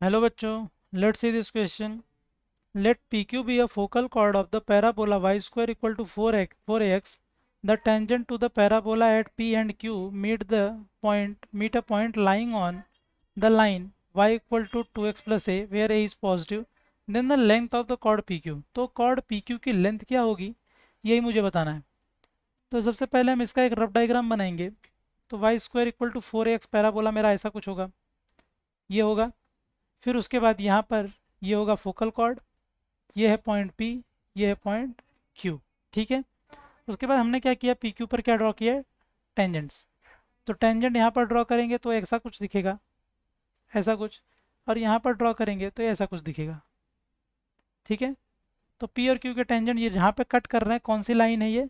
Hello बच्चों, let's see this question. Let PQ be a focal chord of the parabola y square equal to 4x. The tangent to the parabola at P and Q meet a point lying on the line y equal to 2x plus a where a is positive. Then the length of the chord PQ. तो chord PQ की length क्या होगी, यही मुझे बताना है. तो सबसे पहले हम इसका एक रफ डायग्राम बनाएंगे. तो y square equal to 4x parabola मेरा ऐसा कुछ होगा, ये होगा. फिर उसके बाद यहाँ पर ये होगा फोकल कॉर्ड, ये है पॉइंट P, ये है पॉइंट Q. ठीक है. उसके बाद हमने क्या किया, PQ पर क्या ड्रॉ किया, टेंजेंट्स. तो टेंजेंट यहाँ पर ड्रॉ करेंगे तो ऐसा कुछ दिखेगा, ऐसा कुछ. और यहाँ पर ड्रॉ करेंगे तो ऐसा कुछ दिखेगा. ठीक है. तो P और Q के टेंजेंट ये जहाँ पे कट कर रहे हैं, कौन सी लाइन है ये,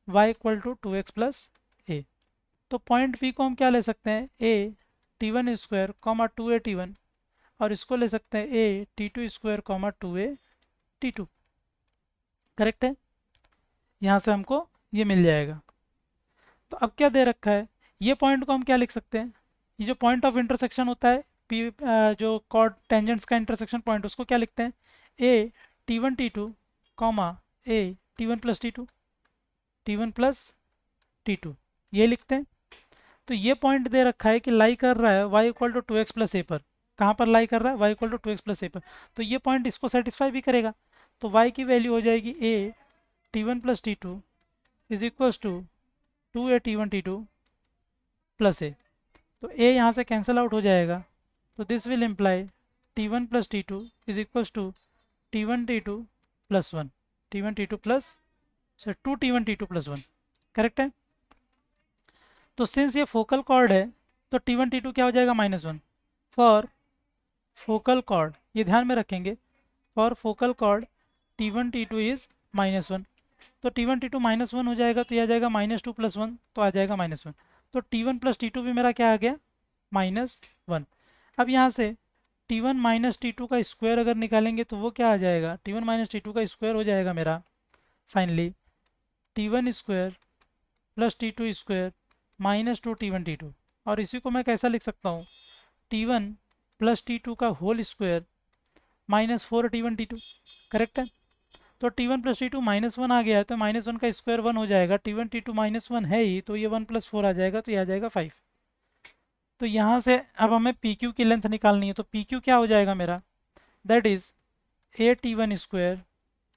y equal to 2x plus a. तो पॉइंट P को हम क्या ले सकते हैं, a T1 square comma 2a T1, और इसको ले सकते हैं a T2 square comma 2a T2. Correct है. यहाँ से हमको ये मिल जाएगा. तो अब क्या दे रखा है, ये पॉइंट को हम क्या लिख सकते हैं, ये जो पॉइंट ऑफ इंटरसेक्शन होता है जो कॉर्ड टेंजेंट्स का इंटरसेक्शन पॉइंट, उसको क्या लिखते हैं, a T1 T2 comma a T1 plus T2, T1 plus T2, ये लिखते हैं. तो ये पॉइंट दे रखा है कि लाई कर रहा है y equal to 2x plus a पर. कहाँ पर लाई कर रहा है, y equal to 2x plus a पर. तो ये पॉइंट इसको सेटिस्फाई भी करेगा. तो y की वैल्यू हो जाएगी a T1 plus T2 is equal to 2a T1 T2 plus a. तो a यहाँ से कैंसिल आउट हो जाएगा. तो this will imply T1 plus T2 is equal to T1 T2 plus 1, T1 T2 plus 2 T1 T2 plus 1. Correct है. तो since ये focal cord है तो T1 T2 क्या हो जाएगा, -1. फॉर फोकल कॉर्ड, ये ध्यान में रखेंगे, for focal cord T1 T2 is -1. तो T1 T2 -1 हो जाएगा, तो यह आ जाएगा -2 प्लस 1, तो आ जाएगा -1. तो T1 प्लस T2 भी मेरा क्या आ गया, -1. अब यहाँ से T1 माइनस T2 का स्क्वायर अगर निकालेंगे तो वो क्या आ जाएगा, T1 माइनस T2 का स्क्वायर हो जाएगा मेरा finally T1 square plus T2 square -2 T1 T2. और इसी को मैं कैसा लिख सकता हूँ, T1 प्लस T2 का whole square -4 T1 T2. Correct है. तो T1 प्लस T2 -1 आ गया है, तो -1 का स्क्वायर 1 हो जाएगा. T1 T2 -1 है ही, तो ये 1 प्लस 4 आ जाएगा, तो ये आ जाएगा 5. तो यहाँ से अब हमें PQ की लेंथ निकालनी है. तो PQ क्या हो जाएगा मेरा, that is a T1 square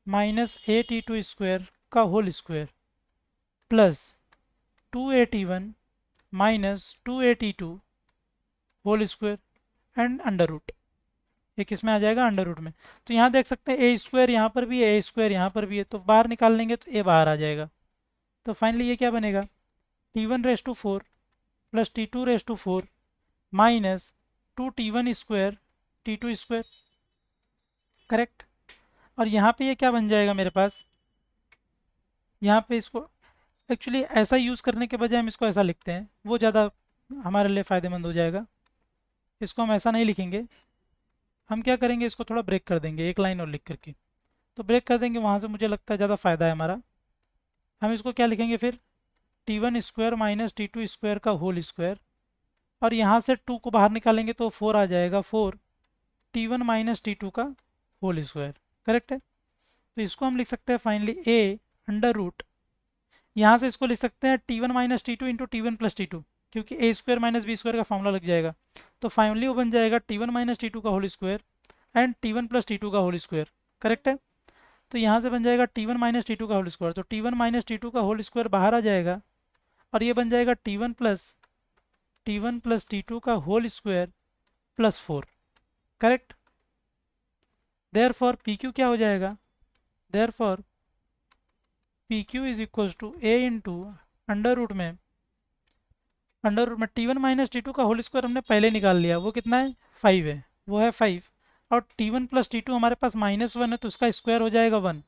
minus a T2 square का whole square plus 2a T1 minus 2a T2 whole square and under root. ये किस में आ जाएगा, अंडर रूट में. तो यहाँ देख सकते हैं ए स्क्वायर यहाँ पर भी है, ए स्क्वायर यहाँ पर भी है, तो बाहर निकाल लेंगे तो ए बाहर आ जाएगा. तो फाइनली ये क्या बनेगा, T1 raise to 4 plus T2 raise to 4 minus 2 T1 square T2 square. Correct. और यहाँ पे ये क्या बन जाएगा मेरे पास, यहाँ पे इसको एक्चुअली ऐसा यूज़ करने के बजाय हम इसको ऐसा लिखते हैं, वो ज़्यादा हमारे लिए फ़ायदेमंद हो जाएगा. इसको हम ऐसा नहीं लिखेंगे, हम क्या करेंगे, इसको थोड़ा ब्रेक कर देंगे एक लाइन और लिख करके. तो ब्रेक कर देंगे, वहाँ से मुझे लगता है ज़्यादा फ़ायदा है हमारा. हम इसको क्या लिखेंगे फिर, T1 square minus T2 square का होल स्क्वायर, और यहाँ से 2 को बाहर निकालेंगे तो 4 आ जाएगा, 4 T1 माइनस T2 का होल स्क्वायर. करेक्ट है. तो इसको हम लिख सकते हैं फाइनली a अंडर रूट, यहाँ से इसको लिख सकते हैं T1 minus T2 into T1 plus T2, क्योंकि a square minus b square का फॉर्मूला लग जाएगा. तो फाइनली वो बन जाएगा T1 माइनस T2 का whole square and T1 plus T2 का होल स्क्वायर. करेक्ट है. तो यहाँ से बन जाएगा T1 माइनस T2 का होल स्क्वायर, तो T1 माइनस T2 का होल स्क्वायर बाहर आ जाएगा, और ये बन जाएगा T1 प्लस T2 का whole square plus 4. Correct. Therefore PQ क्या हो जाएगा, therefore PQ is equal to a into under root में T1 माइनस T2 का होल स्क्वायर हमने पहले निकाल लिया, वो कितना है, 5 है, वो है 5. और T1 प्लस T2 हमारे पास -1 है, तो उसका स्क्वायर हो जाएगा 1.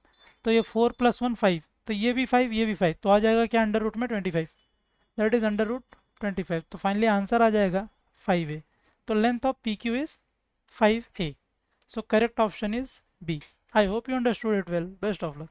तो ये 4 प्लस 1 5, तो ये भी 5 ये भी 5, तो आ जाएगा क्या, अंडर रूट में 25, दैट इज अंडर रूट 25. तो फाइनली आंसर आ जाएगा 5a. तो length of PQ is 5a. So correct option is B. I hope you understood it well. Best of luck.